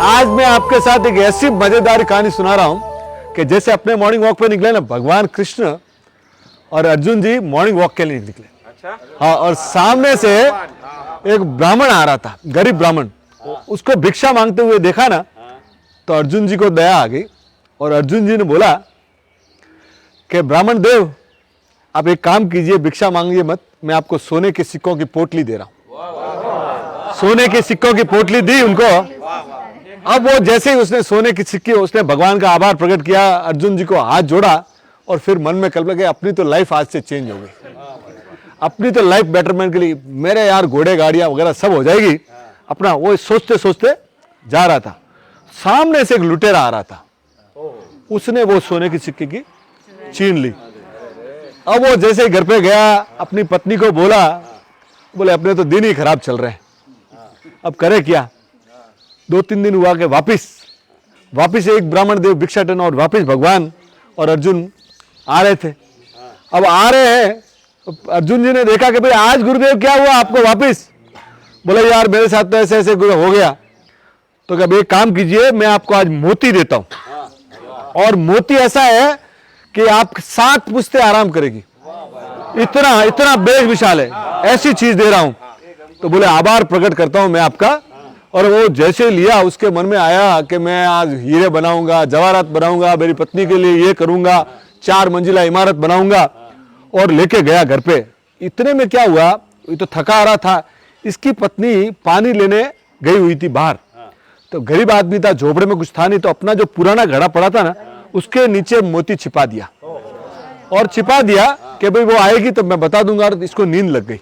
आज मैं आपके साथ एक ऐसी मजेदार कहानी सुना रहा हूं कि जैसे अपने मॉर्निंग वॉक पे निकले ना भगवान कृष्ण और अर्जुन जी मॉर्निंग वॉक के लिए निकले। अच्छा? हाँ, और सामने से एक ब्राह्मण आ रहा था, गरीब ब्राह्मण। उसको भिक्षा मांगते हुए देखा ना तो अर्जुन जी को दया आ गई और अर्जुन जी ने बोला कि ब्राह्मण देव आप एक काम कीजिए, भिक्षा मांगिए मत, मैं आपको सोने के सिक्कों की पोटली दे रहा हूं। सोने के सिक्कों की पोटली दी उनको। अब वो जैसे ही उसने सोने की सिक्के, उसने भगवान का आभार प्रकट किया, अर्जुन जी को हाथ जोड़ा और फिर मन में कल्पना किया अपनी तो लाइफ आज से चेंज हो गई, अपनी तो लाइफ बेटरमेंट के लिए मेरे यार घोड़े गाड़ियां वगैरह सब हो जाएगी अपना। वो सोचते सोचते जा रहा था, सामने से एक लुटेरा आ रहा था, उसने वो सोने की सिक्के की छीन ली। अब वो जैसे ही घर पे गया अपनी पत्नी को बोला, बोले अपने तो दिन ही खराब चल रहे हैं, अब करे क्या। 2-3 दिन हुआ कि वापिस एक ब्राह्मण देव भिक्षाटन और वापिस भगवान और अर्जुन आ रहे थे। अब आ रहे हैं, अर्जुन जी ने देखा कि भाई आज गुरुदेव क्या हुआ आपको वापिस। बोले यार मेरे साथ तो ऐसे ऐसे हो गया। तो कभी एक काम कीजिए, मैं आपको आज मोती देता हूं और मोती ऐसा है कि आप 7 पुश्ते आराम करेगी, इतना इतना बेश विशाल है, ऐसी चीज दे रहा हूं। तो बोले आभार प्रकट करता हूं मैं आपका। और वो जैसे लिया उसके मन में आया कि मैं आज हीरे बनाऊंगा, जवाहरात बनाऊंगा, मेरी पत्नी के लिए ये करूंगा, 4 मंजिला इमारत बनाऊंगा, और लेके गया घर पे। इतने में क्या हुआ, ये तो थका आ रहा था, इसकी पत्नी पानी लेने गई हुई थी बाहर। तो गरीब आदमी था, झोपड़े में कुछ था नहीं, तो अपना जो पुराना घड़ा पड़ा था ना उसके नीचे मोती छिपा दिया और छिपा दिया कि भाई वो आएगी तो मैं बता दूंगा। और इसको नींद लग गई।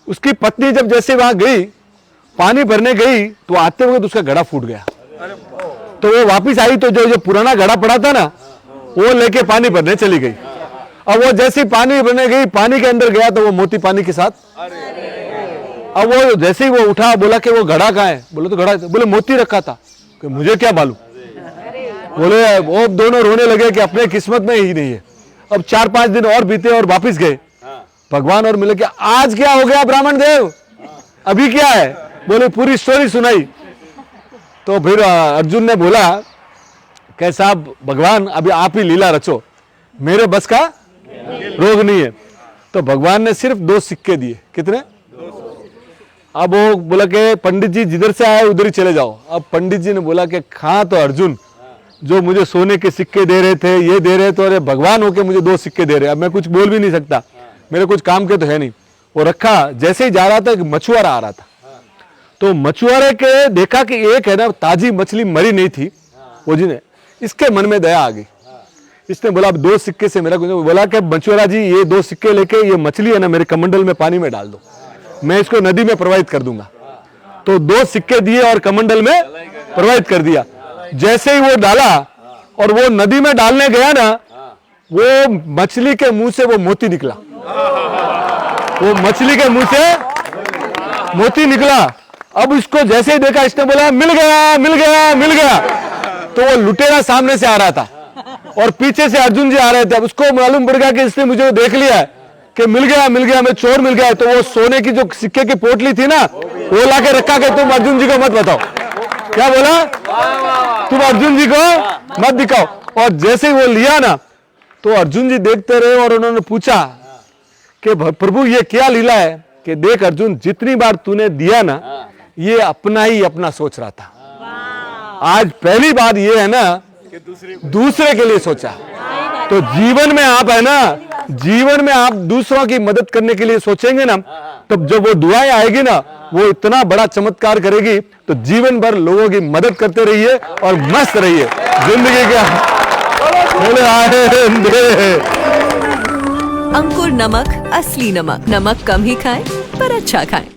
उसकी पत्नी जब जैसे वहां गई, पानी भरने गई, तो आते हुए तो उसका घड़ा फूट गया। तो वो वापस आई तो जो पुराना घड़ा पड़ा था ना वो लेके पानी भरने चली गई। अब वो जैसे पानी भरने गई, पानी के अंदर गया तो वो मोती पानी के साथ। अब वो जैसे ही वो उठा, बोला कि वो घड़ा कहाँ है। बोले तो घड़ा, बोले मोती रखा था। कि मुझे क्या मालूम। बोले वो दोनों रोने लगे कि अपने किस्मत में ही नहीं है। अब 4-5 दिन और बीते और वापिस गए भगवान और मिले कि आज क्या हो गया ब्राह्मण देव, अभी क्या है। बोले पूरी स्टोरी सुनाई। तो फिर अर्जुन ने बोला कि साहब भगवान अभी आप ही लीला रचो, मेरे बस का रोग नहीं है। तो भगवान ने सिर्फ 2 सिक्के दिए। कितने? अब वो बोला कि पंडित जी जिधर से आए उधर ही चले जाओ। अब पंडित जी ने बोला कि हाँ तो अर्जुन जो मुझे सोने के सिक्के दे रहे थे, ये दे रहे थे, और भगवान होके मुझे 2 सिक्के दे रहे, अब मैं कुछ बोल भी नहीं सकता, मेरे कुछ काम के तो है नहीं। वो रखा, जैसे ही जा रहा था एक मछुआरा आ रहा था। तो मछुआरे के देखा कि एक है ना ताजी मछली मरी नहीं थी, वो जी ने, इसके मन में दया आ गई। इसने बोला अब 2 सिक्के से मेरा कुछ। बोला कि मछुआरा जी ये 2 सिक्के लेके ये मछली है ना मेरे कमंडल में पानी में डाल दो, मैं इसको नदी में प्रवाहित कर दूंगा। तो 2 सिक्के दिए और कमंडल में प्रवाहित कर दिया। जैसे ही वो डाला और वो नदी में डालने गया ना, वो मछली के मुंह से वो मोती निकला। वो मछली के मुंह से मोती निकला। अब इसको जैसे ही देखा, इसने बोला मिल गया मिल गया मिल गया। तो वो लुटेरा सामने से आ रहा था और पीछे से अर्जुन जी आ रहे थे। अब उसको मालूम पड़ गया कि इसने मुझे देख लिया है कि मिल गया मैं चोर मिल गया। तो वो सोने की जो सिक्के की पोटली थी ना वो लाके रखा कि तुम अर्जुन जी को मत बताओ। क्या बोला? तुम अर्जुन जी को मत दिखाओ। और जैसे ही वो लिया ना तो अर्जुन जी देखते रहे और उन्होंने पूछा कि प्रभु ये क्या लीला है कि देख अर्जुन जितनी बार तूने दिया ना ये अपना ही अपना सोच रहा था, आज पहली बार ये है ना दूसरे के लिए सोचा। तो जीवन में आप है ना, जीवन में आप दूसरों की मदद करने के लिए सोचेंगे ना, तब जब वो दुआएं आएगी ना वो इतना बड़ा चमत्कार करेगी। तो जीवन भर लोगों की मदद करते रहिए और मस्त रहिए जिंदगी के। अंकुर नमक, असली नमक। नमक कम ही खाएं पर अच्छा खाएं।